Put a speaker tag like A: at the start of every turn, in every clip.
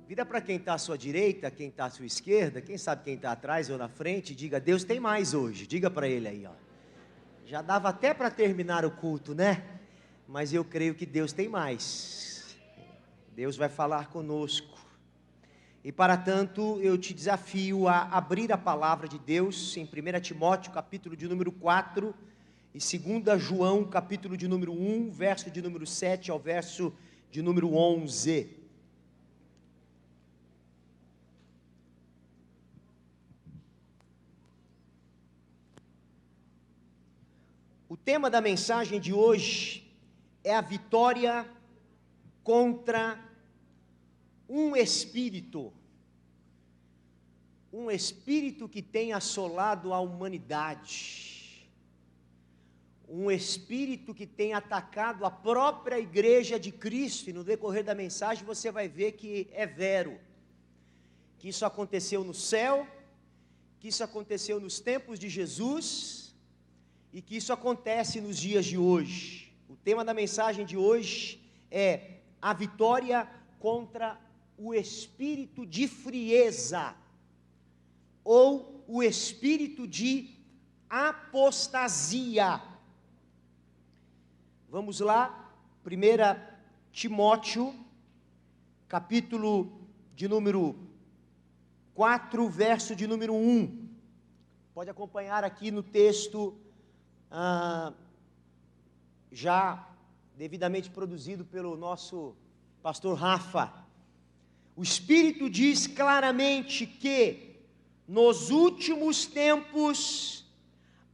A: Vira para quem está à sua direita, quem está à sua esquerda, quem sabe quem está atrás ou na frente, diga: Deus tem mais hoje. Diga para ele aí, ó. Já dava até para terminar o culto, né? Mas eu creio que Deus tem mais. Deus vai falar conosco. E para tanto, eu te desafio a abrir a palavra de Deus em 1 Timóteo, capítulo de número 4, e 2 João, capítulo de número 1, verso de número 7 ao verso de número 11. O tema da mensagem de hoje é a vitória contra um espírito que tem assolado a humanidade, um espírito que tem atacado a própria igreja de Cristo, e no decorrer da mensagem você vai ver que é vero, que isso aconteceu no céu, que isso aconteceu nos tempos de Jesus, e que isso acontece nos dias de hoje. O tema da mensagem de hoje é a vitória contra o espírito de frieza, ou o espírito de apostasia. Vamos lá, 1 Timóteo, capítulo de número 4, verso de número 1. Pode acompanhar aqui no texto, já devidamente produzido pelo nosso pastor Rafa. O Espírito diz claramente que nos últimos tempos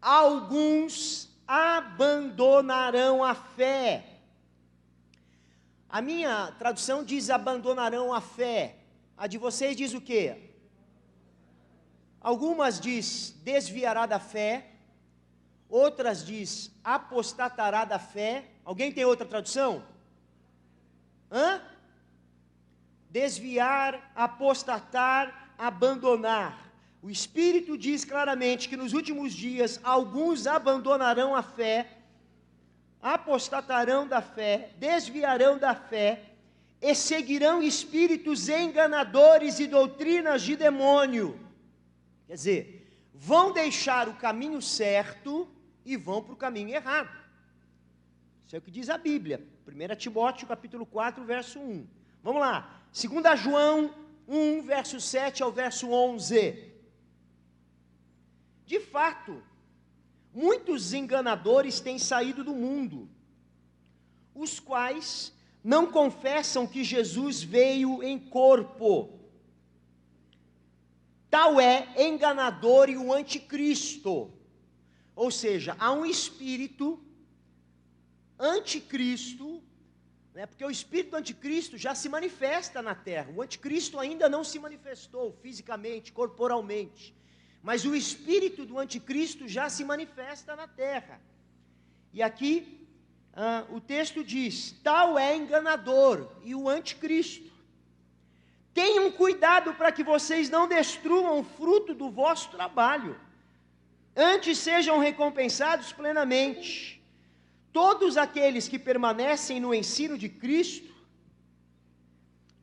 A: alguns abandonarão a fé. A minha tradução diz abandonarão a fé. A de vocês diz o quê? Algumas diz desviará da fé. Outras diz apostatará da fé. Alguém tem outra tradução? Desviar, apostatar, abandonar. O Espírito diz claramente que nos últimos dias alguns abandonarão a fé, apostatarão da fé, desviarão da fé, e seguirão espíritos enganadores e doutrinas de demônio. Quer dizer, vão deixar o caminho certo e vão para o caminho errado. Isso é o que diz a Bíblia. 1 Timóteo, capítulo 4, verso 1. Vamos lá. 2 João 1, verso 7 ao verso 11. De fato, muitos enganadores têm saído do mundo, os quais não confessam que Jesus veio em corpo. Tal é enganador e o anticristo. Ou seja, há um espírito anticristo, né, porque o espírito do anticristo já se manifesta na terra. O anticristo ainda não se manifestou fisicamente, corporalmente, mas o espírito do anticristo já se manifesta na terra. E aqui o texto diz: tal é enganador e o anticristo. Tenham cuidado para que vocês não destruam o fruto do vosso trabalho, antes sejam recompensados plenamente. Todos aqueles que permanecem no ensino de Cristo,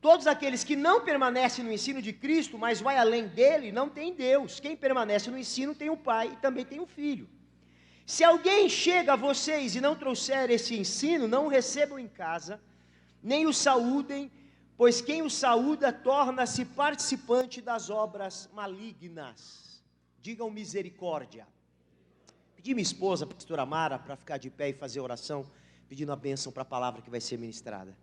A: todos aqueles que não permanecem no ensino de Cristo, mas vai além dele, não tem Deus. Quem permanece no ensino tem o Pai e também tem o Filho. Se alguém chega a vocês e não trouxer esse ensino, não o recebam em casa, nem o saúdem, pois quem o saúda torna-se participante das obras malignas. Digam misericórdia. Pedi minha esposa, a pastora Mara, para ficar de pé e fazer oração, pedindo a bênção para a palavra que vai ser ministrada.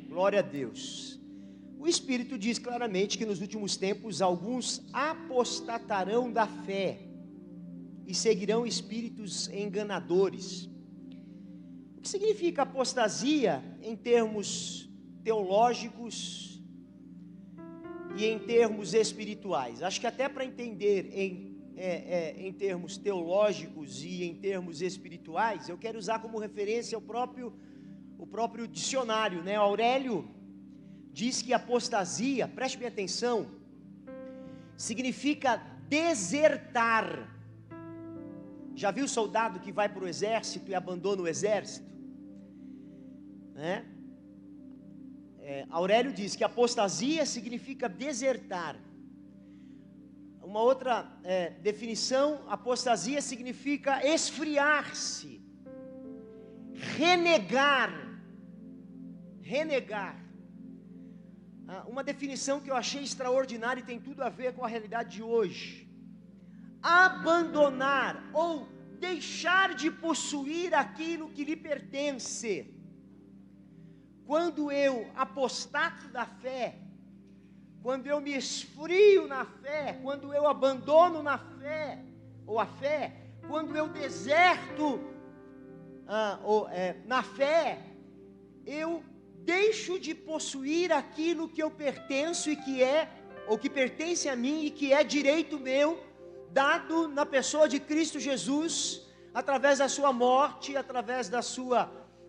A: Glória a Deus. O Espírito diz claramente que nos últimos tempos alguns apostatarão da fé e seguirão espíritos enganadores. O que significa apostasia em termos teológicos e em termos espirituais? Acho que até para entender em termos teológicos e em termos espirituais, eu quero usar como referência o próprio dicionário, né? Aurélio diz que apostasia, preste bem atenção, significa desertar. Já viu soldado que vai para o exército e abandona o exército? Né? Aurélio diz que apostasia significa desertar. Uma outra definição, apostasia significa esfriar-se, renegar. Uma definição que eu achei extraordinária e tem tudo a ver com a realidade de hoje: abandonar ou deixar de possuir aquilo que lhe pertence. Quando eu apostato da fé, quando eu me esfrio na fé, quando eu abandono na fé, ou a fé, quando eu deserto na fé, eu deixo de possuir aquilo que eu pertenço e que ou que pertence a mim e que é direito meu, dado na pessoa de Cristo Jesus, através da sua morte, através da sua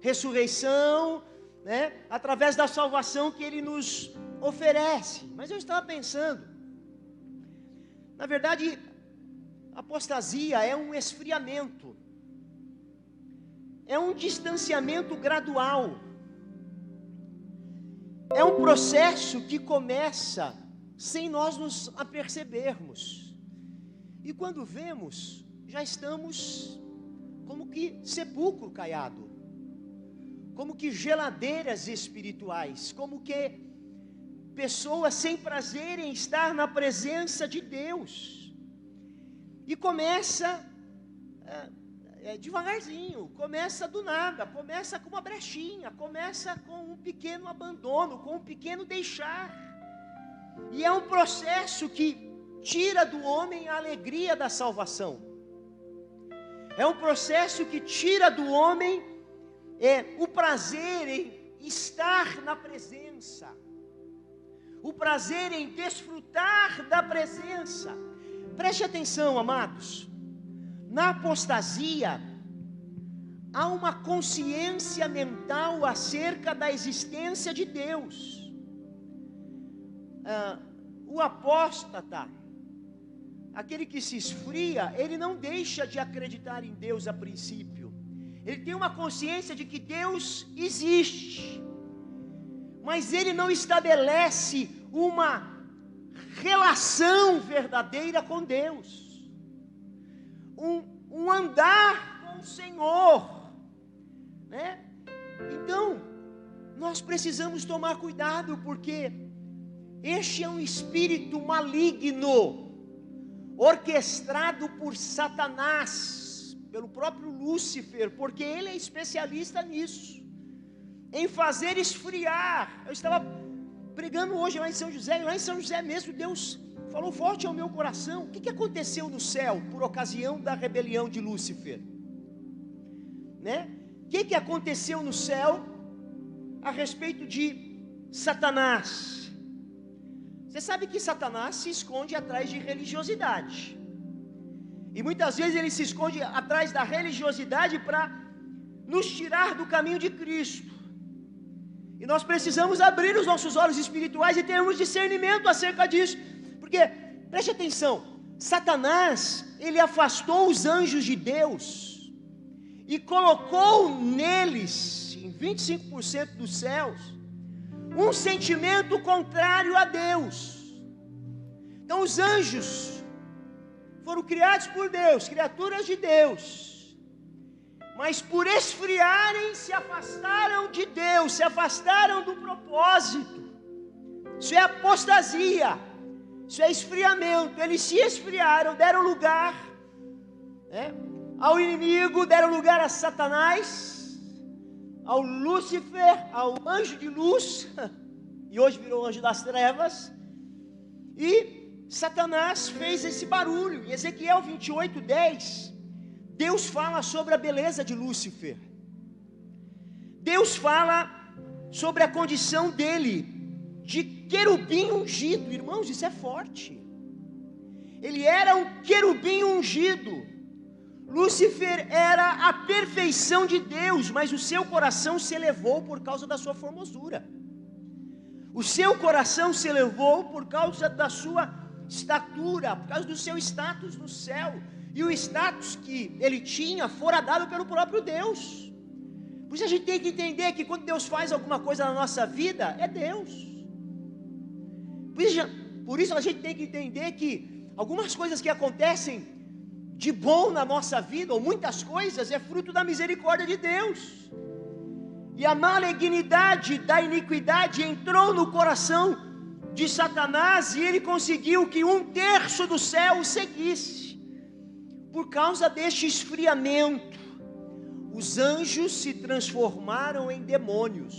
A: ressurreição, né? Através da salvação que Ele nos oferece. Mas eu estava pensando, na verdade, apostasia é um esfriamento, é um distanciamento gradual, é um processo que começa sem nós nos apercebermos, e quando vemos, já estamos como que sepulcro caiado, como que geladeiras espirituais, como que pessoas sem prazer em estar na presença de Deus. E começa devagarzinho, começa do nada, começa com uma brechinha, começa com um pequeno abandono, com um pequeno deixar. E é um processo que tira do homem a alegria da salvação. É um processo que tira do homem o prazer em estar na presença, o prazer em desfrutar da presença. Preste atenção, amados, na apostasia há uma consciência mental acerca da existência de Deus. O apóstata, aquele que se esfria, ele não deixa de acreditar em Deus a princípio. Ele tem uma consciência de que Deus existe, mas ele não estabelece uma relação verdadeira com Deus, um andar com o Senhor, né? Então, nós precisamos tomar cuidado, porque este é um espírito maligno, orquestrado por Satanás, pelo próprio Lúcifer, porque ele é especialista nisso, em fazer esfriar. Eu estava pregando hoje lá em São José, e lá em São José mesmo, Deus falou forte ao meu coração. O que aconteceu no céu, por ocasião da rebelião de Lúcifer? Né? O que aconteceu no céu, a respeito de Satanás? Você sabe que Satanás se esconde atrás de religiosidade, e muitas vezes ele se esconde atrás da religiosidade para nos tirar do caminho de Cristo. E nós precisamos abrir os nossos olhos espirituais e termos discernimento acerca disso. Porque, preste atenção, Satanás, ele afastou os anjos de Deus e colocou neles, em 25% dos céus, um sentimento contrário a Deus. Então os anjos foram criados por Deus, criaturas de Deus, mas por esfriarem, se afastaram de Deus, se afastaram do propósito. Isso é apostasia, isso é esfriamento. Eles se esfriaram, deram lugar ao inimigo, deram lugar a Satanás, ao Lúcifer, ao anjo de luz, e hoje virou anjo das trevas, e Satanás fez esse barulho. Em Ezequiel 28:10, Deus fala sobre a beleza de Lúcifer. Deus fala sobre a condição dele, de querubim ungido. Irmãos, isso é forte. Ele era um querubim ungido. Lúcifer era a perfeição de Deus, mas o seu coração se elevou por causa da sua formosura. O seu coração se elevou por causa da sua estatura, por causa do seu status no céu. E o status que ele tinha fora dado pelo próprio Deus. Por isso a gente tem que entender que quando Deus faz alguma coisa na nossa vida, é Deus. Por isso a gente tem que entender que algumas coisas que acontecem de bom na nossa vida, ou muitas coisas, é fruto da misericórdia de Deus. E a malignidade da iniquidade entrou no coração de Satanás, e ele conseguiu que 1/3 do céu o seguisse. Por causa deste esfriamento, os anjos se transformaram em demônios.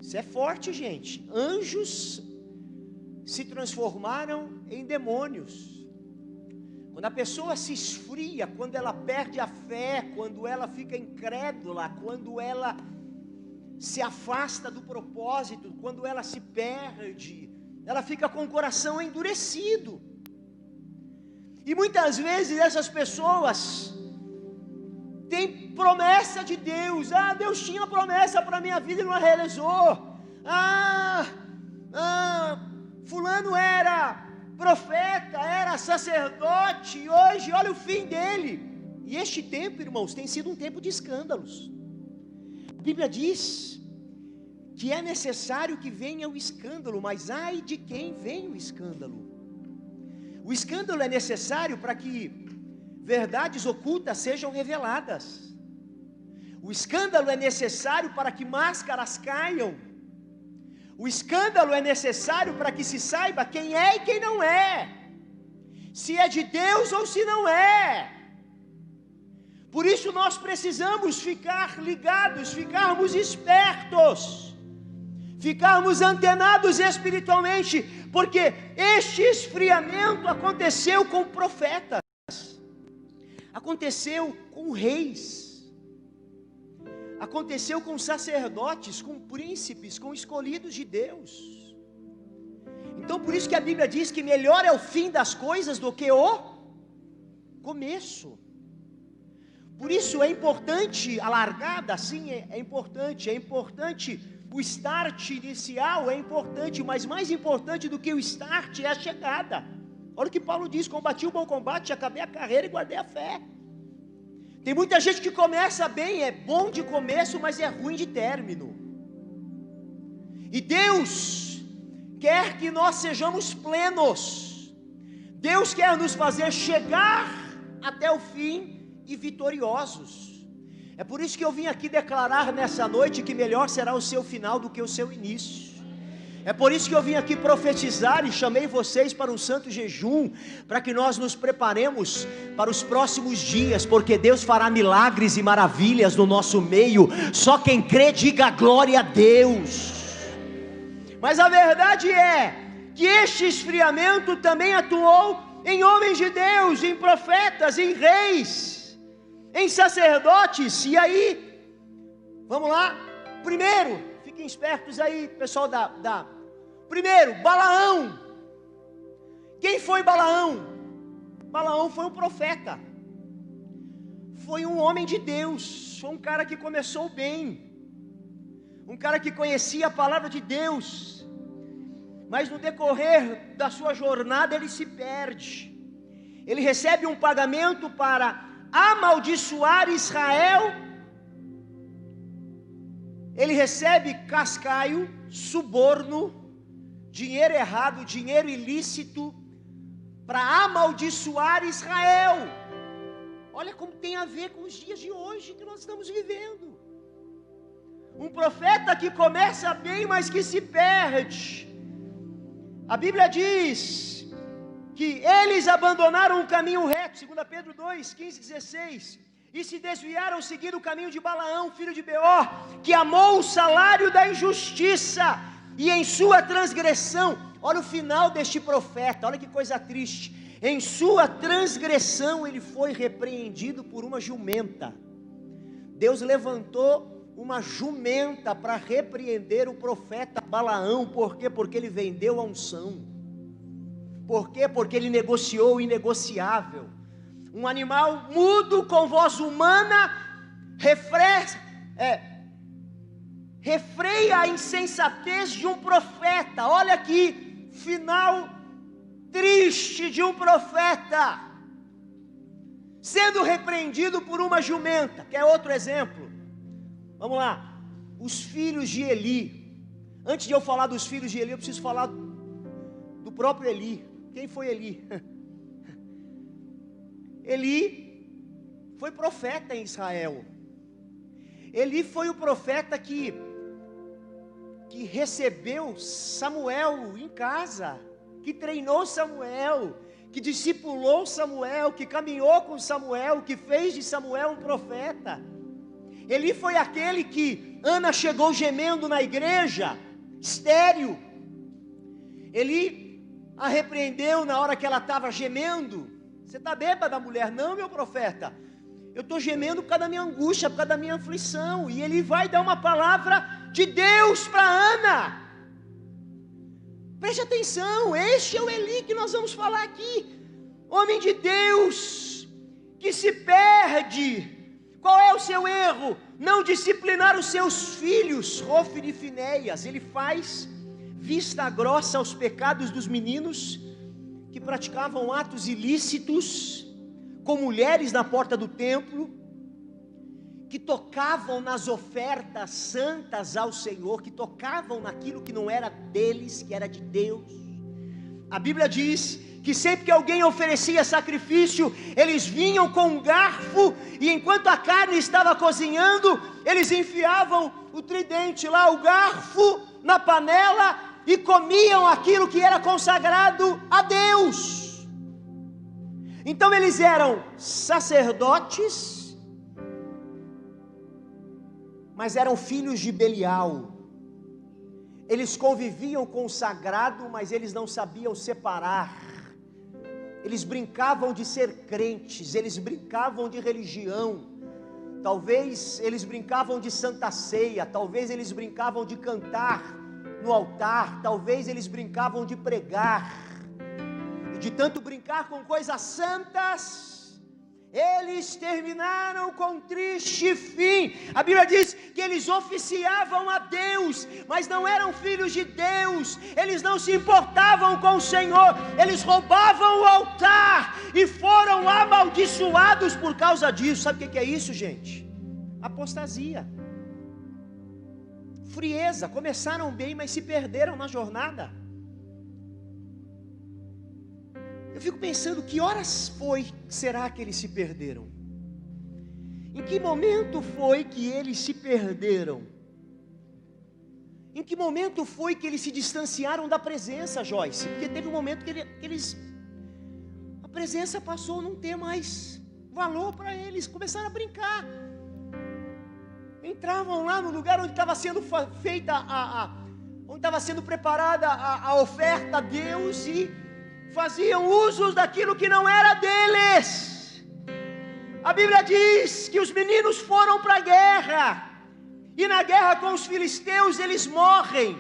A: Isso é forte, gente. Anjos se transformaram em demônios. Quando a pessoa se esfria, quando ela perde a fé, quando ela fica incrédula, quando ela se afasta do propósito, quando ela se perde, ela fica com o coração endurecido. E muitas vezes essas pessoas têm promessa de Deus. Deus tinha promessa para a minha vida e não a realizou. Fulano era profeta, era sacerdote, e hoje olha o fim dele. E este tempo, irmãos, tem sido um tempo de escândalos. A Bíblia diz que é necessário que venha o escândalo, mas ai de quem vem o escândalo. O escândalo é necessário para que verdades ocultas sejam reveladas. O escândalo é necessário para que máscaras caiam. O escândalo é necessário para que se saiba quem é e quem não é, se é de Deus ou se não é. Por isso nós precisamos ficar ligados, ficarmos espertos, ficarmos antenados espiritualmente, porque este esfriamento aconteceu com profetas, aconteceu com reis, aconteceu com sacerdotes, com príncipes, com escolhidos de Deus. Então por isso que a Bíblia diz que melhor é o fim das coisas do que o começo. Por isso é importante a largada, sim, é importante o start inicial, é importante, mas mais importante do que o start é a chegada. Olha o que Paulo diz: combati o bom combate, acabei a carreira e guardei a fé. Tem muita gente que começa bem, é bom de começo, mas é ruim de término. E Deus quer que nós sejamos plenos. Deus quer nos fazer chegar até o fim e vitoriosos. É por isso que eu vim aqui declarar nessa noite que melhor será o seu final do que o seu início. É por isso que eu vim aqui profetizar e chamei vocês para um santo jejum, para que nós nos preparemos para os próximos dias, porque Deus fará milagres e maravilhas no nosso meio. Só quem crê diga glória a Deus. Mas a verdade é que este esfriamento também atuou em homens de Deus, em profetas, em reis, em sacerdotes. E aí, vamos lá, primeiro, fiquem espertos aí, pessoal primeiro, Balaão. Quem foi Balaão? Balaão foi um profeta, foi um homem de Deus, foi um cara que começou bem, um cara que conhecia a palavra de Deus, mas no decorrer da sua jornada ele se perde. Ele recebe um pagamento para amaldiçoar Israel. Ele recebe cascaio, suborno, dinheiro errado, dinheiro ilícito, para amaldiçoar Israel. Olha como tem a ver com os dias de hoje que nós estamos vivendo. Um profeta que começa bem, mas que se perde. A Bíblia diz que eles abandonaram o caminho reto, 2 Pedro 2, 15 e 16. e se desviaram seguindo o caminho de Balaão, filho de Beor, que amou o salário da injustiça, e em sua transgressão, olha o final deste profeta, olha que coisa triste, em sua transgressão ele foi repreendido por uma jumenta. Deus levantou uma jumenta para repreender o profeta Balaão. Por quê? Porque ele vendeu a unção. Por quê? Porque ele negociou o inegociável. Um animal mudo com voz humana refreia a insensatez de um profeta. Olha aqui, final triste de um profeta sendo repreendido por uma jumenta. Quer outro exemplo? Vamos lá, os filhos de Eli. Antes de eu falar dos filhos de Eli, eu preciso falar do próprio Eli. Quem foi Eli? Eli foi profeta em Israel. Eli foi o profeta que recebeu Samuel em casa, que treinou Samuel, que discipulou Samuel, que caminhou com Samuel, que fez de Samuel um profeta. Eli foi aquele que Ana chegou gemendo na igreja, estéril. Eli a repreendeu na hora que ela estava gemendo. Você está bêbada, mulher? Não, meu profeta, eu estou gemendo por causa da minha angústia, por causa da minha aflição. E ele vai dar uma palavra de Deus para Ana. Preste atenção, este é o Eli que nós vamos falar aqui, homem de Deus, que se perde. Qual é o seu erro? Não disciplinar os seus filhos, Hofni e Finéias. Ele faz vista grossa aos pecados dos meninos que praticavam atos ilícitos com mulheres na porta do templo, que tocavam nas ofertas santas ao Senhor, que tocavam naquilo que não era deles, que era de Deus. A Bíblia diz que sempre que alguém oferecia sacrifício, eles vinham com um garfo, e enquanto a carne estava cozinhando, eles enfiavam o tridente lá, o garfo, na panela, e comiam aquilo que era consagrado a Deus. Então eles eram sacerdotes, mas eram filhos de Belial. Eles conviviam com o sagrado, mas eles não sabiam separar. Eles brincavam de ser crentes, eles brincavam de religião. Talvez eles brincavam de santa ceia, talvez eles brincavam de cantar no altar, talvez eles brincavam de pregar. E de tanto brincar com coisas santas, eles terminaram com um triste fim. A Bíblia diz que eles oficiavam a Deus, mas não eram filhos de Deus. Eles não se importavam com o Senhor. Eles roubavam o altar e foram amaldiçoados por causa disso. Sabe o que é isso, gente? Apostasia, frieza. Começaram bem, mas se perderam na jornada. Eu fico pensando, que horas será que eles se perderam? Em que momento foi que eles se perderam? Em que momento foi que eles se distanciaram da presença, Joyce? Porque teve um momento que a presença passou a não ter mais valor para eles, começaram a brincar. Entravam lá no lugar onde estava sendo feita onde estava sendo preparada a oferta a Deus, e faziam usos daquilo que não era deles. A Bíblia diz que os meninos foram para a guerra, e na guerra com os filisteus eles morrem.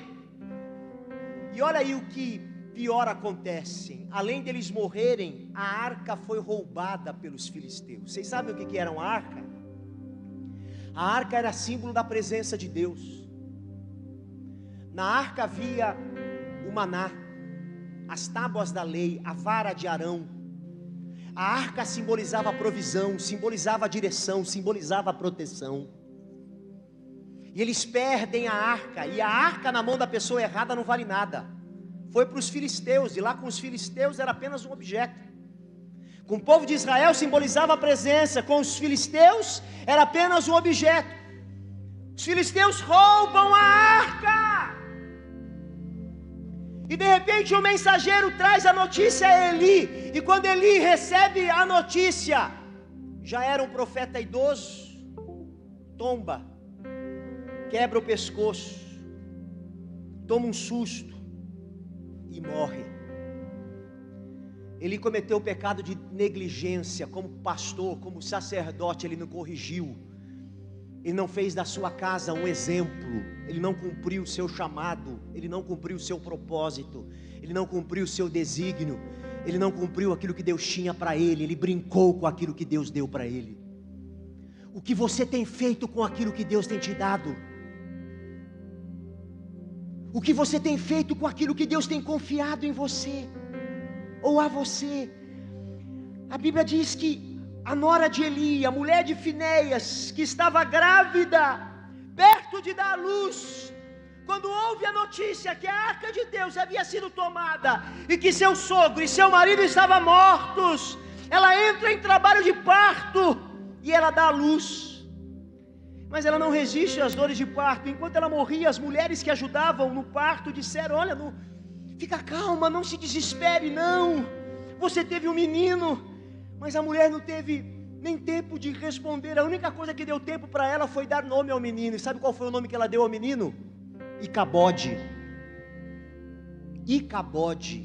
A: E olha aí o que pior acontece: além deles morrerem, a arca foi roubada pelos filisteus. Vocês sabem o que era uma arca? A arca era símbolo da presença de Deus. Na arca havia o maná, as tábuas da lei, a vara de Arão. A arca simbolizava a provisão, simbolizava a direção, simbolizava a proteção. E eles perdem a arca, e a arca na mão da pessoa errada não vale nada. Foi para os filisteus, e lá com os filisteus era apenas um objeto. Com o povo de Israel simbolizava a presença, com os filisteus era apenas um objeto. Os filisteus roubam a arca, e de repente o mensageiro traz a notícia a Eli. E quando Eli recebe a notícia, já era um profeta idoso, tomba, quebra o pescoço, toma um susto e morre. Ele cometeu o pecado de negligência, como pastor, como sacerdote, ele não corrigiu, ele não fez da sua casa um exemplo, ele não cumpriu o seu chamado, ele não cumpriu o seu propósito, ele não cumpriu o seu desígnio, ele não cumpriu aquilo que Deus tinha para ele, ele brincou com aquilo que Deus deu para ele. O que você tem feito com aquilo que Deus tem te dado? O que você tem feito com aquilo que Deus tem confiado em você, ou a você? A Bíblia diz que a nora de Eli, a mulher de Finéias, que estava grávida, perto de dar à luz, quando ouve a notícia que a arca de Deus havia sido tomada, e que seu sogro e seu marido estavam mortos, ela entra em trabalho de parto, e ela dá à luz, mas ela não resiste às dores de parto. Enquanto ela morria, as mulheres que ajudavam no parto disseram: olha, não, fica calma, não se desespere não, você teve um menino. Mas a mulher não teve nem tempo de responder. A única coisa que deu tempo para ela foi dar nome ao menino. E sabe qual foi o nome que ela deu ao menino? Icabode. Icabode.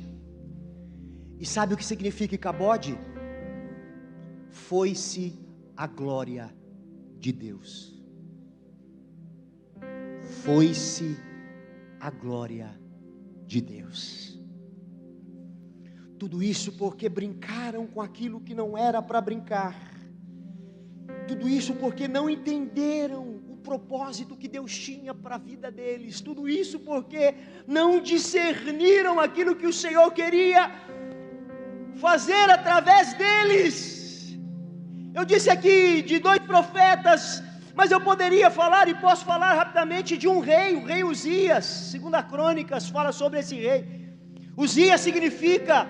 A: E sabe o que significa Icabode? Foi-se a glória de Deus. Foi-se a glória de Deus. Tudo isso porque brincaram com aquilo que não era para brincar. Tudo isso porque não entenderam o propósito que Deus tinha para a vida deles. Tudo isso porque não discerniram aquilo que o Senhor queria fazer através deles. Eu disse aqui de 2 profetas, mas eu poderia falar e posso falar rapidamente de um rei, o rei Uzias. 2 Crônicas fala sobre esse rei. Uzias significa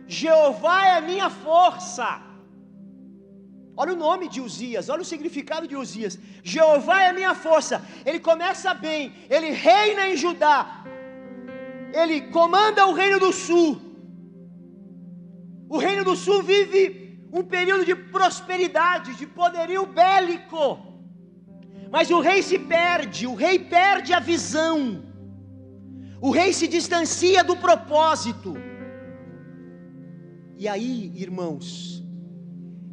A: Jeová é a minha força. Olha o nome de Uzias, olha o significado de Uzias. Jeová é a minha força. Ele começa bem, ele reina em Judá, ele comanda o reino do sul. O reino do sul vive um período de prosperidade, de poderio bélico. Mas o rei se perde, o rei perde a visão, o rei se distancia do propósito. E aí, irmãos,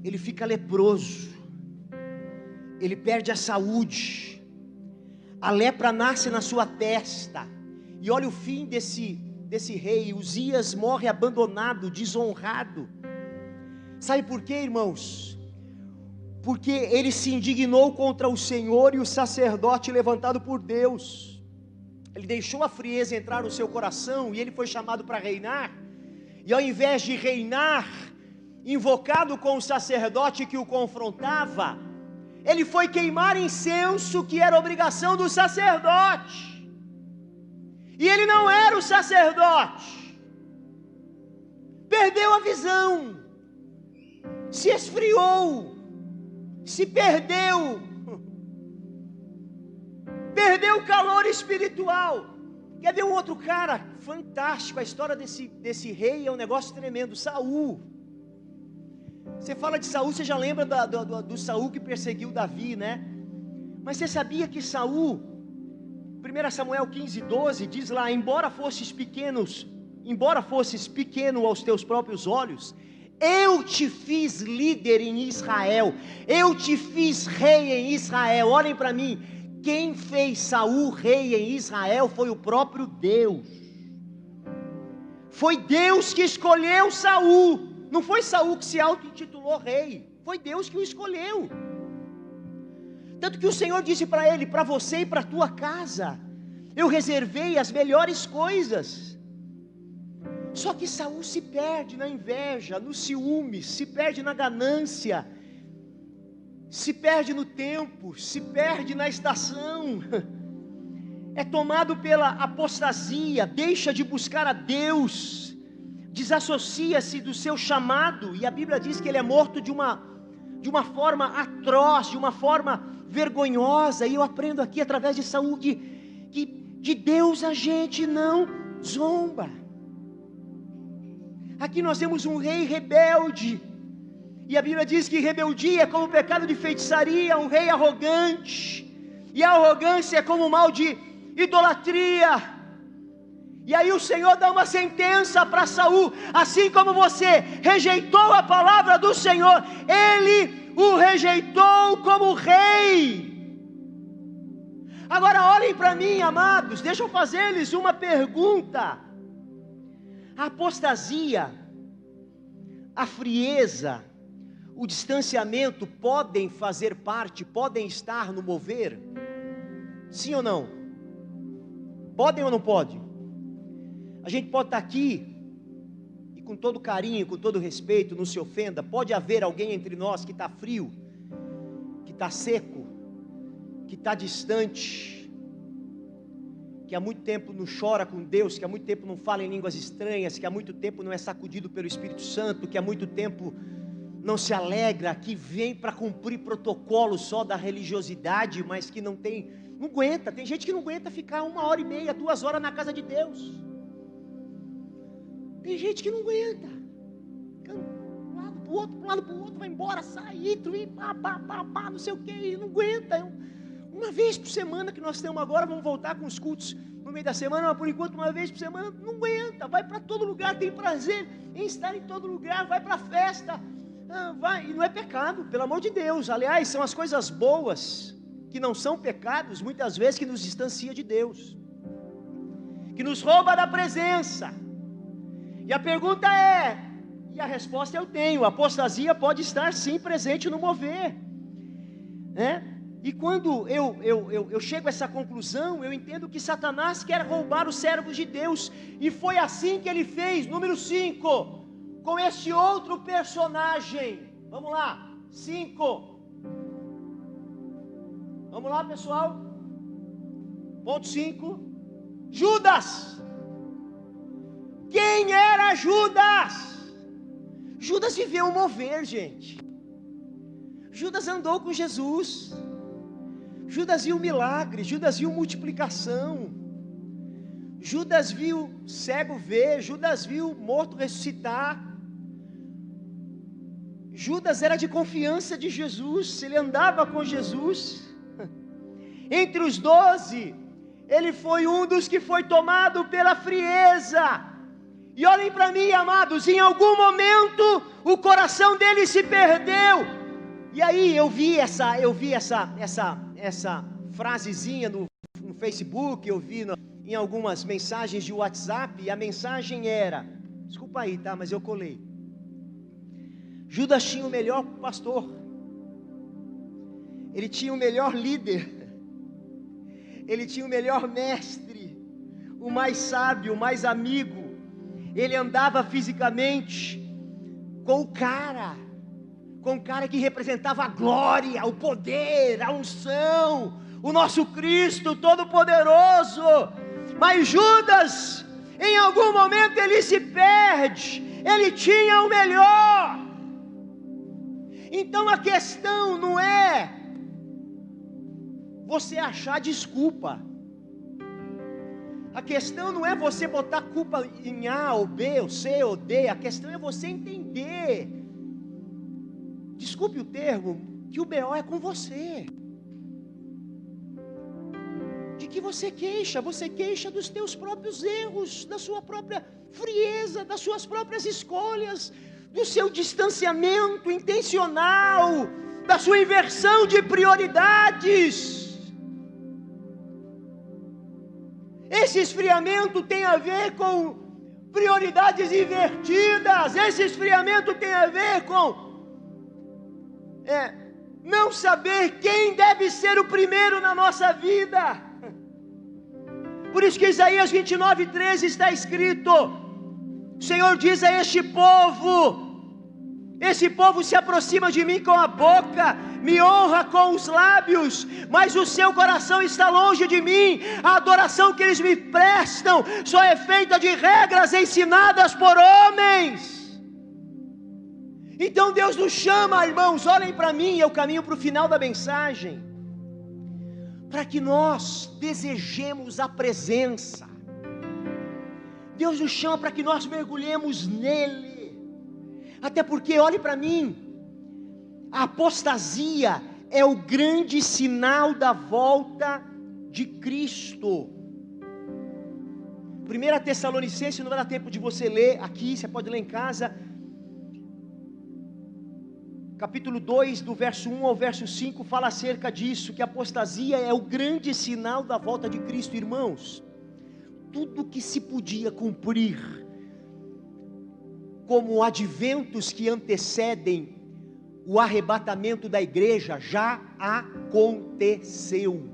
A: ele fica leproso, ele perde a saúde, a lepra nasce na sua testa. E olha o fim desse rei. Uzias morre abandonado, desonrado. Sabe por quê, irmãos? Porque ele se indignou contra o Senhor e o sacerdote levantado por Deus. Ele deixou a frieza entrar no seu coração e ele foi chamado para reinar. E ao invés de reinar, invocado com o sacerdote que o confrontava, ele foi queimar incenso, que era obrigação do sacerdote. E ele não era o sacerdote. Perdeu a visão, se esfriou, se perdeu, perdeu o calor espiritual. Quer ver um outro cara fantástico? A história desse rei é um negócio tremendo. Saul. Você fala de Saul, você já lembra do Saul que perseguiu Davi, né? Mas você sabia que Saul, 1 Samuel 15:12, diz lá: embora fosses pequeno aos teus próprios olhos, eu te fiz líder em Israel, eu te fiz rei em Israel. Olhem para mim, quem fez Saul rei em Israel foi o próprio Deus. Foi Deus que escolheu Saul. Não foi Saul que se auto-intitulou rei, foi Deus que o escolheu. Tanto que o Senhor disse para ele: para você e para a tua casa eu reservei as melhores coisas. Só que Saul se perde na inveja, no ciúme, se perde na ganância, se perde no tempo, se perde na estação, é tomado pela apostasia, deixa de buscar a Deus, desassocia-se do seu chamado. E a Bíblia diz que ele é morto de uma forma atroz, de uma forma vergonhosa. E eu aprendo aqui através de Saul que de Deus a gente não zomba. Aqui nós temos um rei rebelde, E a Bíblia diz que rebeldia é como o pecado de feitiçaria, um rei arrogante. E a arrogância é como o mal de idolatria. E aí o Senhor dá uma sentença para Saul: assim como você rejeitou a palavra do Senhor, Ele o rejeitou como rei. Agora olhem para mim, amados, deixa eu fazer-lhes uma pergunta. A apostasia, a frieza, o distanciamento podem fazer parte, podem estar no mover? Sim ou não? Podem ou não podem? A gente pode estar aqui, e com todo carinho, com todo respeito, não se ofenda, pode haver alguém entre nós que está frio, que está seco, que está distante, que há muito tempo não chora com Deus, que há muito tempo não fala em línguas estranhas, que há muito tempo não é sacudido pelo Espírito Santo, que há muito tempo não se alegra, que vem para cumprir protocolo só da religiosidade, mas que não aguenta. Tem gente que não aguenta ficar 1h30, 2 horas na casa de Deus. Tem gente que não aguenta, fica um lado para o outro, vai embora, sai, não sei o que, não aguenta. Uma vez por semana que nós temos agora, vamos voltar com os cultos no meio da semana, mas por enquanto uma vez por semana, não aguenta, vai para todo lugar, tem prazer em estar em todo lugar, vai para a festa, vai, e não é pecado, pelo amor de Deus. Aliás, são as coisas boas, que não são pecados, muitas vezes que nos distancia de Deus, que nos rouba da presença. E a pergunta é, e a resposta eu tenho: a apostasia pode estar sim presente no mover, né? E quando eu chego a essa conclusão, eu entendo que Satanás quer roubar os servos de Deus, e foi assim que ele fez. Número 5, com esse outro personagem. Vamos lá, 5. Vamos lá, pessoal. Ponto 5. Judas. Quem era Judas? Judas viveu um mover, gente. Judas andou com Jesus. Judas viu milagres, Judas viu multiplicação, Judas viu cego ver, Judas viu morto ressuscitar. Judas era de confiança de Jesus, ele andava com Jesus. Entre os 12, ele foi um dos que foi tomado pela frieza. E olhem para mim, amados, em algum momento o coração dele se perdeu. E aí eu vi essa frasezinha no Facebook, eu vi em algumas mensagens de WhatsApp, e a mensagem era, desculpa aí, tá, mas eu colei: Judas tinha o melhor pastor, ele tinha o melhor líder, ele tinha o melhor mestre, o mais sábio, o mais amigo. Ele andava fisicamente com o cara que representava a glória, o poder, a unção, o nosso Cristo Todo-Poderoso. Mas Judas, em algum momento ele se perde, ele tinha o melhor. Então a questão não é você achar desculpa, a questão não é você botar culpa em A ou B ou C ou D, a questão é você entender, desculpe o termo, que o BO é com você. De que você queixa dos teus próprios erros, da sua própria frieza, das suas próprias escolhas, do seu distanciamento intencional, da sua inversão de prioridades. Esse esfriamento tem a ver com prioridades invertidas. Esse esfriamento tem a ver com não saber quem deve ser o primeiro na nossa vida. Por isso que Isaías 29:13 está escrito: o Senhor diz a este povo se aproxima de mim com a boca, me honra com os lábios, mas o seu coração está longe de mim. A adoração que eles me prestam só é feita de regras ensinadas por homens. Então Deus nos chama, irmãos, olhem para mim, eu caminho para o final da mensagem, para que nós desejemos a presença. Deus nos chama para que nós mergulhemos nele. Até porque, olhe para mim, A apostasia é o grande sinal da volta de Cristo. 1 Tessalonicenses, não vai dar tempo de você ler aqui, você pode ler em casa. Capítulo 2, do verso 1 ao verso 5, fala acerca disso, que a apostasia é o grande sinal da volta de Cristo. Irmãos, tudo que se podia cumprir como adventos que antecedem o arrebatamento da igreja, já aconteceu.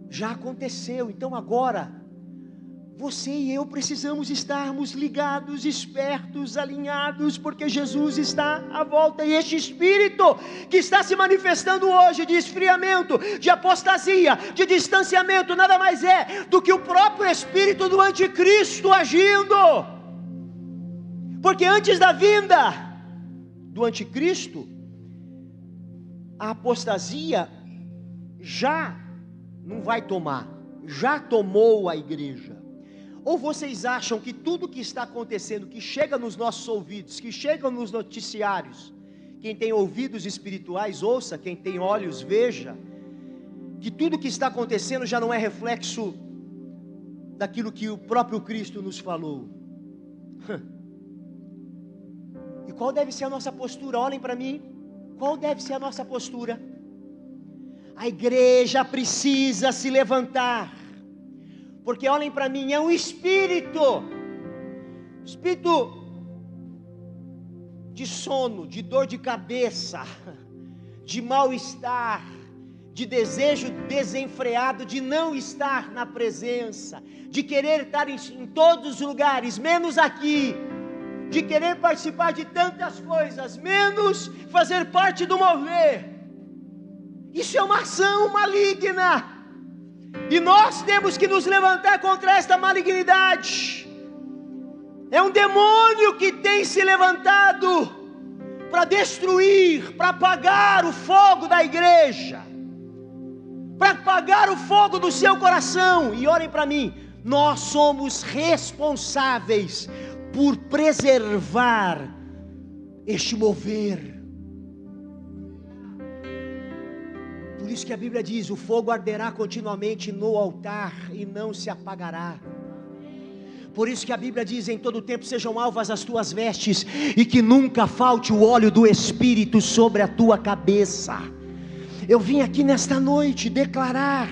A: Já aconteceu. Então agora, você e eu precisamos estarmos ligados, espertos, alinhados, porque Jesus está à volta, e este espírito que está se manifestando hoje, de esfriamento, de apostasia, de distanciamento, nada mais é do que o próprio espírito do anticristo agindo, porque antes da vinda do anticristo, a apostasia já não vai tomar, já tomou a igreja. Ou vocês acham que tudo que está acontecendo, que chega nos nossos ouvidos, que chega nos noticiários, quem tem ouvidos espirituais ouça, quem tem olhos veja, que tudo que está acontecendo já não é reflexo daquilo que o próprio Cristo nos falou? E qual deve ser a nossa postura? Olhem para mim, qual deve ser a nossa postura? A igreja precisa se levantar, porque olhem para mim, é um espírito de sono, de dor de cabeça, de mal-estar, de desejo desenfreado, de não estar na presença, de querer estar em todos os lugares, menos aqui, de querer participar de tantas coisas, menos fazer parte do mover. Isso é uma ação maligna, e nós temos que nos levantar contra esta malignidade. É um demônio que tem se levantado para destruir, para apagar o fogo da igreja, para apagar o fogo do seu coração. E olhem para mim, nós somos responsáveis por preservar este mover. Por isso que a Bíblia diz: o fogo arderá continuamente no altar e não se apagará. Por isso que a Bíblia diz: em todo tempo sejam alvas as tuas vestes, e que nunca falte o óleo do Espírito sobre a tua cabeça. Eu vim aqui nesta noite declarar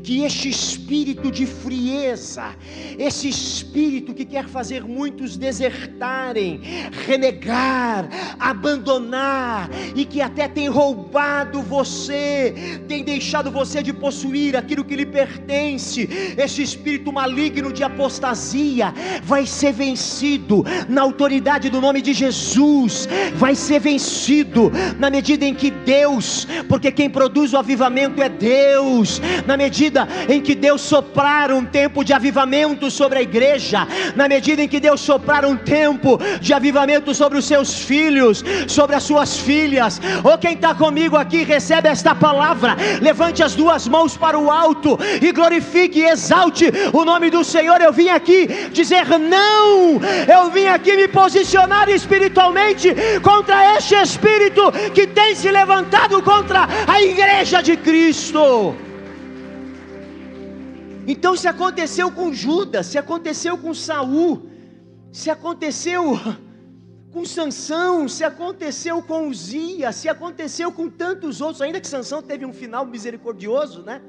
A: que este espírito de frieza, esse espírito que quer fazer muitos desertarem, renegar, abandonar, e que até tem roubado você, tem deixado você de possuir aquilo que lhe pertence, esse espírito maligno de apostasia vai ser vencido na autoridade do nome de Jesus. Vai ser vencido na medida em que Deus, porque quem produz o avivamento é Deus, na medida em que Deus soprar um tempo de avivamento sobre a igreja, na medida em que Deus soprar um tempo de avivamento sobre os seus filhos, sobre as suas filhas. Ou quem está comigo aqui recebe esta palavra, levante as duas mãos para o alto e glorifique e exalte o nome do Senhor. Eu vim aqui dizer não, eu vim aqui me posicionar espiritualmente contra este espírito que tem se levantado contra a igreja de Cristo. Então, se aconteceu com Judas, se aconteceu com Saul, se aconteceu com Sansão, se aconteceu com Uzias, se aconteceu com tantos outros, ainda que Sansão teve um final misericordioso, né?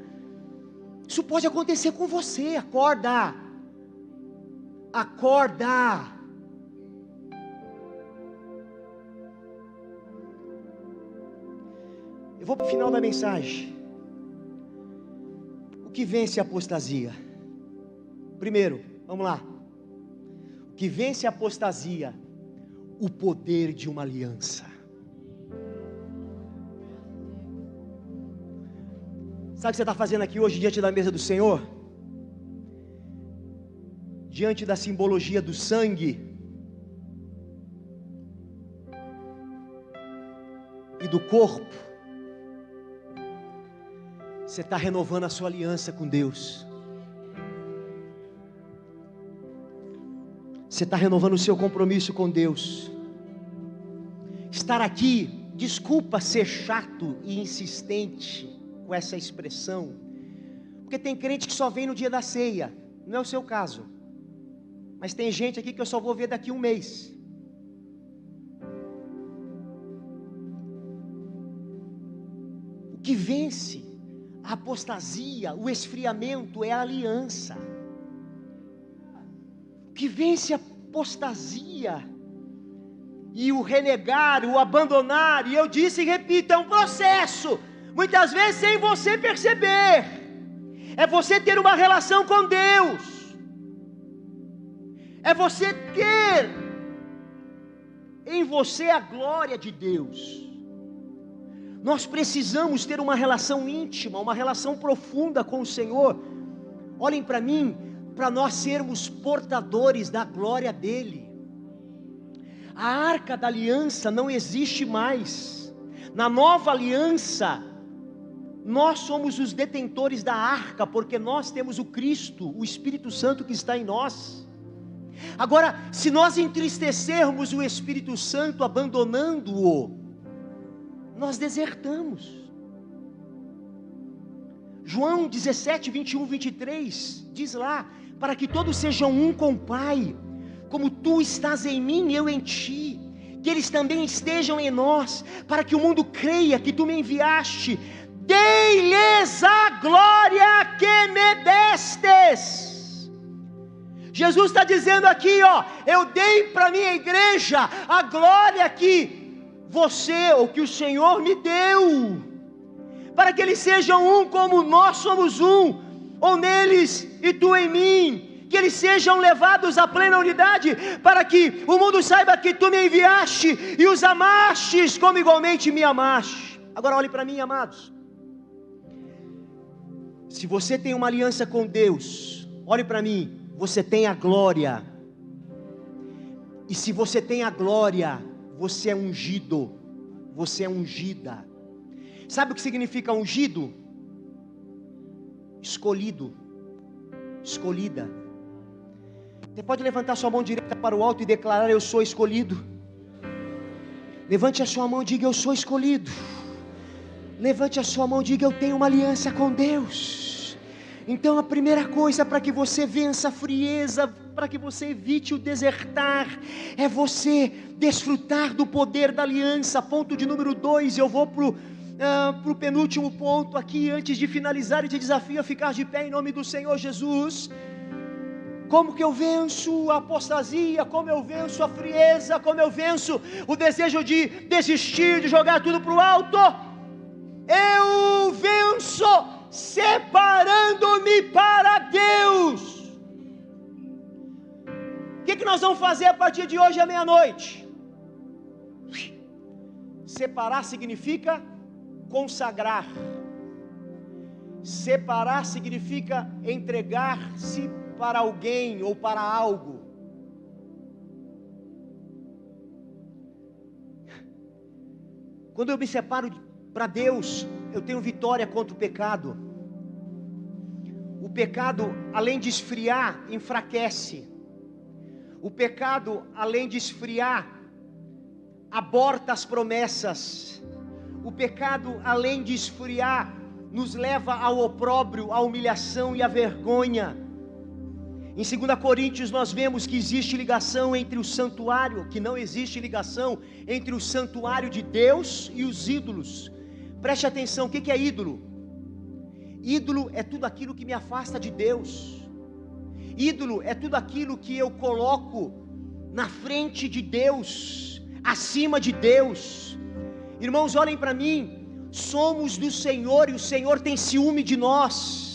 A: Isso pode acontecer com você. Acorda, acorda. Eu vou para o final da mensagem. O que vence a apostasia? Primeiro, vamos lá. O que vence a apostasia? O poder de uma aliança. Sabe o que você está fazendo aqui hoje diante da mesa do Senhor? Diante da simbologia do sangue e do corpo, você está renovando a sua aliança com Deus. Você está renovando o seu compromisso com Deus. Estar aqui Desculpa ser chato e insistente com essa expressão, porque tem crente que só vem no dia da ceia. Não é o seu caso, mas tem gente aqui que eu só vou ver daqui 1 mês. O que vence a apostasia, o esfriamento, é a aliança. O que vence a apostasia e o renegar, o abandonar, e eu disse e repito, é um processo, muitas vezes sem você perceber, é você ter uma relação com Deus, é você ter em você a glória de Deus. Nós precisamos ter uma relação íntima, uma relação profunda com o Senhor. Olhem para mim, para nós sermos portadores da glória dEle. A arca da aliança não existe mais. Na nova aliança, nós somos os detentores da arca, porque nós temos o Cristo, o Espírito Santo que está em nós. Agora, se nós entristecermos o Espírito Santo, abandonando-o, nós desertamos. João 17, 21, 23, diz lá, para que todos sejam um com o Pai, como tu estás em mim e eu em ti, que eles também estejam em nós, para que o mundo creia que tu me enviaste. Dei-lhes a glória que me destes. Jesus está dizendo aqui, ó, eu dei para minha igreja a glória que você, ou que o Senhor me deu, para que eles sejam um como nós somos um, ou neles e tu em mim, que eles sejam levados à plena unidade, para que o mundo saiba que tu me enviaste e os amastes como igualmente me amaste. Agora olhe para mim, amados, se você tem uma aliança com Deus, olhe para mim, você tem a glória, e se você tem a glória, você é ungido, você é ungida. Sabe o que significa ungido? Escolhido, escolhida. Você pode levantar sua mão direita para o alto e declarar: eu sou escolhido. Levante a sua mão e diga: eu sou escolhido. Levante a sua mão e diga: eu tenho uma aliança com Deus. Então a primeira coisa para que você vença a frieza, para que você evite o desertar, é você desfrutar do poder da aliança. Ponto de número 2, eu vou para o penúltimo ponto aqui, antes de finalizar, e te desafio a ficar de pé em nome do Senhor Jesus. Como que eu venço a apostasia, como eu venço a frieza, como eu venço o desejo de desistir, de jogar tudo para o alto? Eu venço separando-me para Deus. O que nós vamos fazer a partir de hoje à meia-noite? Separar significa consagrar. Separar significa entregar-se para alguém ou para algo. Quando eu me separo para Deus, eu tenho vitória contra o pecado. O pecado, além de esfriar, enfraquece. O pecado, além de esfriar, aborta as promessas. O pecado, além de esfriar, nos leva ao opróbrio, à humilhação e à vergonha. Em 2 Coríntios nós vemos que existe ligação entre o santuário, que não existe ligação entre o santuário de Deus e os ídolos. Preste atenção, o que é ídolo? Ídolo é tudo aquilo que me afasta de Deus. Ídolo é tudo aquilo que eu coloco na frente de Deus, acima de Deus. Irmãos, olhem para mim, somos do Senhor e o Senhor tem ciúme de nós.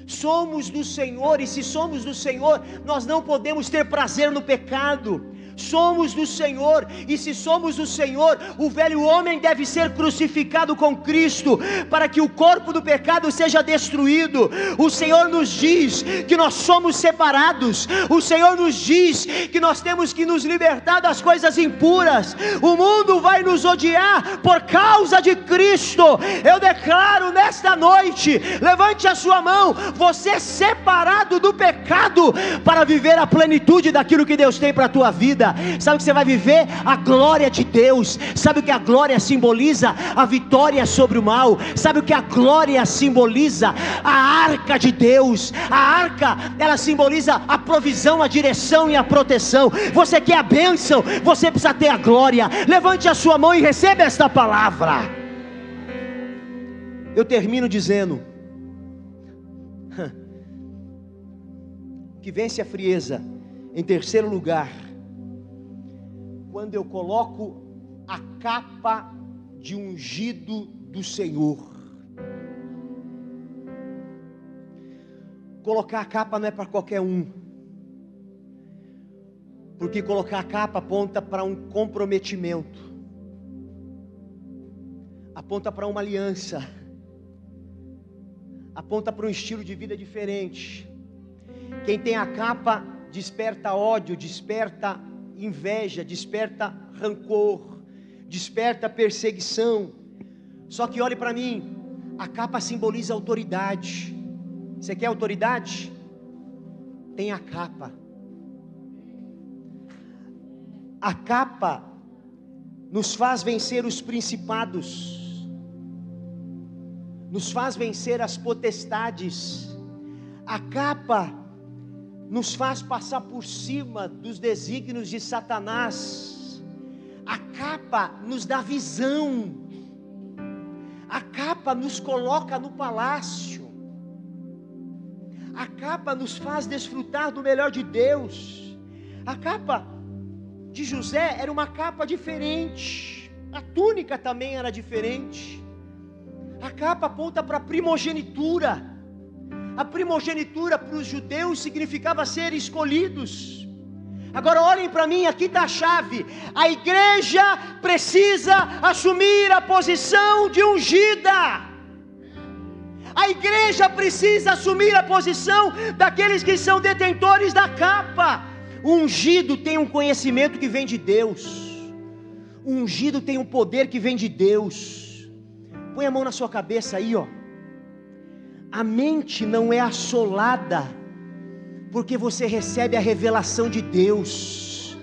A: Somos do Senhor, e se somos do Senhor, nós não podemos ter prazer no pecado. Somos do Senhor, e se somos do Senhor, o velho homem deve ser crucificado com Cristo, para que o corpo do pecado seja destruído. O Senhor nos diz que nós somos separados. O Senhor nos diz que nós temos que nos libertar das coisas impuras. O mundo vai nos odiar por causa de Cristo. Eu declaro nesta noite, levante a sua mão, você é separado do pecado para viver a plenitude daquilo que Deus tem para a tua vida. vida. Sabe o que você vai viver? A glória de Deus. Sabe o que a glória simboliza? A vitória sobre o mal. Sabe o que a glória simboliza? A arca de Deus. A arca, ela simboliza a provisão, a direção e a proteção. Você quer a bênção? Você precisa ter a glória. Levante a sua mão e receba esta palavra. Eu termino dizendo: que vence a frieza, em terceiro lugar, quando eu coloco a capa de ungido do Senhor. Colocar a capa não é para qualquer um, porque colocar a capa aponta para um comprometimento, aponta para uma aliança, aponta para um estilo de vida diferente. Quem tem a capa desperta ódio, desperta inveja, desperta rancor, desperta perseguição. Só que olhe para mim, a capa simboliza autoridade. Você quer autoridade? Tem a capa. A capa nos faz vencer os principados, nos faz vencer as potestades. A capa nos faz passar por cima dos desígnios de Satanás. A capa nos dá visão. A capa nos coloca no palácio. A capa nos faz desfrutar do melhor de Deus. A capa de José era uma capa diferente. A túnica também era diferente. A capa aponta para a primogenitura. A primogenitura para os judeus significava ser escolhidos. Agora olhem para mim, aqui está a chave. A igreja precisa assumir a posição de ungida. A igreja precisa assumir a posição daqueles que são detentores da capa. O ungido tem um conhecimento que vem de Deus. O ungido tem um poder que vem de Deus. Põe a mão na sua cabeça aí, ó. A mente não é assolada porque você recebe a revelação de Deus.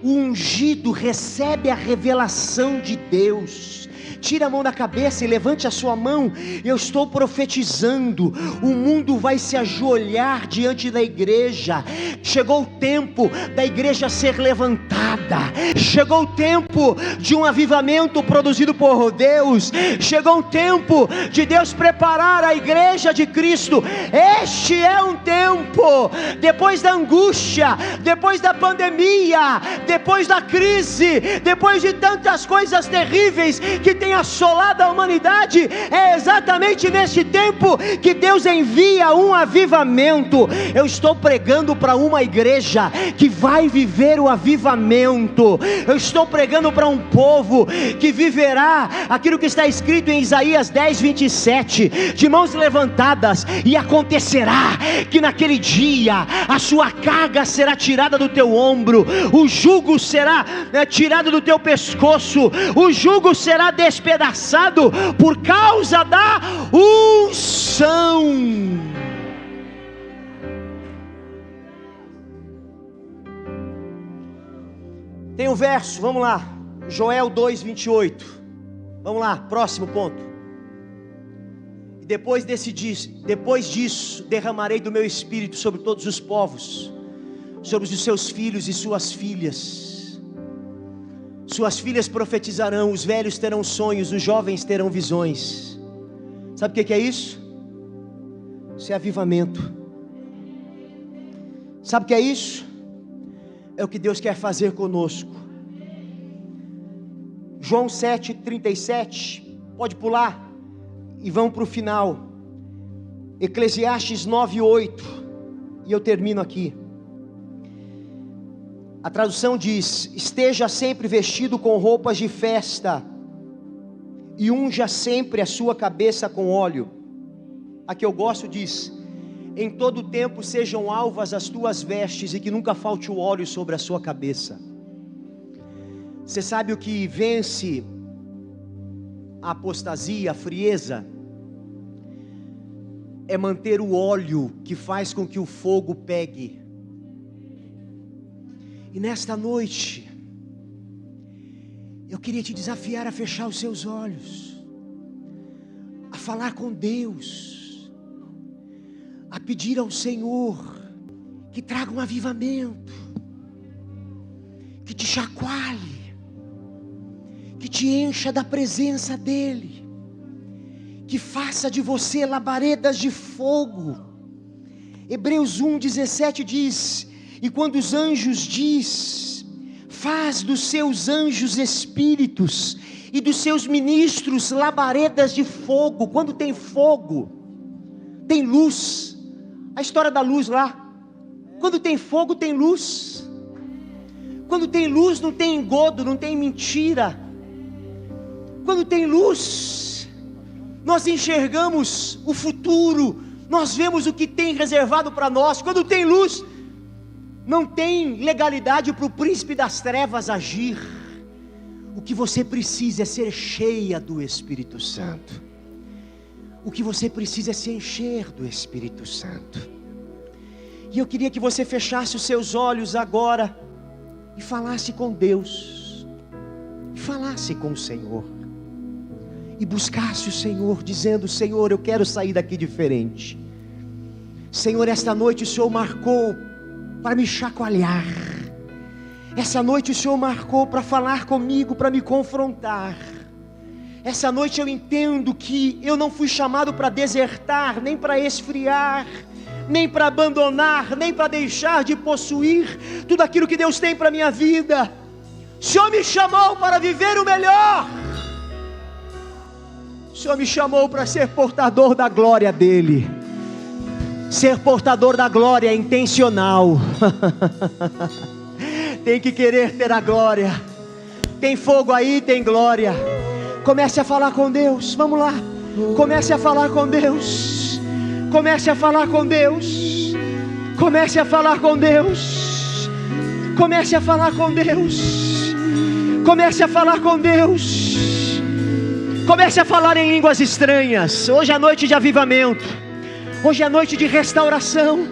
A: O ungido recebe a revelação de Deus. Tira a mão da cabeça e levante a sua mão. Eu estou profetizando. O mundo vai se ajoelhar diante da igreja. Chegou o tempo da igreja ser levantada. Chegou o tempo de um avivamento produzido por Deus. Chegou o tempo de Deus preparar a igreja de Cristo. Este é um tempo, depois da angústia, depois da pandemia, depois da crise, depois de tantas coisas terríveis que tem assolado a humanidade, é exatamente neste tempo que Deus envia um avivamento. Eu estou pregando para uma igreja que vai viver o avivamento. Eu estou pregando para um povo que viverá aquilo que está escrito em Isaías 10:27, de mãos levantadas, e acontecerá que naquele dia a sua carga será tirada do teu ombro, o jugo será tirado do teu pescoço, o jugo será despedaçado por causa da unção. Tem um verso, vamos lá, Joel 2:28. Vamos lá, próximo ponto. E depois disso, derramarei do meu espírito sobre todos os povos, sobre os seus filhos e suas filhas. Suas filhas profetizarão, os velhos terão sonhos, os jovens terão visões. Sabe o que é isso? Isso é avivamento. Sabe o que é isso? É o que Deus quer fazer conosco. João 7:37, pode pular e vamos para o final. Eclesiastes 9:8, e eu termino aqui. A tradução diz: esteja sempre vestido com roupas de festa, e unja sempre a sua cabeça com óleo. A que eu gosto diz: em todo tempo sejam alvas as tuas vestes, e que nunca falte o óleo sobre a sua cabeça. Você sabe o que vence a apostasia, a frieza? É manter o óleo que faz com que o fogo pegue. E nesta noite, eu queria te desafiar a fechar os seus olhos, a falar com Deus, a pedir ao Senhor que traga um avivamento, que te chacoalhe, que te encha da presença dEle, que faça de você labaredas de fogo. Hebreus 1:17 diz: e quando os anjos diz, faz dos seus anjos espíritos e dos seus ministros labaredas de fogo. Quando tem fogo, tem luz. A história da luz lá. Quando tem fogo, tem luz. Quando tem luz, não tem engodo, não tem mentira. Quando tem luz, nós enxergamos o futuro, nós vemos o que tem reservado para nós. Quando tem luz, não tem legalidade para o príncipe das trevas agir. O que você precisa é ser cheia do Espírito Santo. O que você precisa é se encher do Espírito Santo. E eu queria que você fechasse os seus olhos agora e falasse com Deus, e falasse com o Senhor, e buscasse o Senhor, dizendo: Senhor, eu quero sair daqui diferente. Senhor, esta noite o Senhor marcou para me chacoalhar. Essa noite o Senhor marcou para falar comigo, para me confrontar. Essa noite eu entendo que eu não fui chamado para desertar, nem para esfriar, nem para abandonar, nem para deixar de possuir tudo aquilo que Deus tem para a minha vida. O Senhor me chamou para viver o melhor. O Senhor me chamou para ser portador da glória dEle. Ser portador da glória é intencional. Tem que querer ter a glória. Tem fogo aí, tem glória. Comece a falar com Deus, vamos lá. Comece a falar com Deus. Comece a falar com Deus. Comece a falar com Deus. Comece a falar com Deus. Comece a falar com Deus. Comece a falar em línguas estranhas. Hoje é noite de avivamento. Hoje é noite de restauração.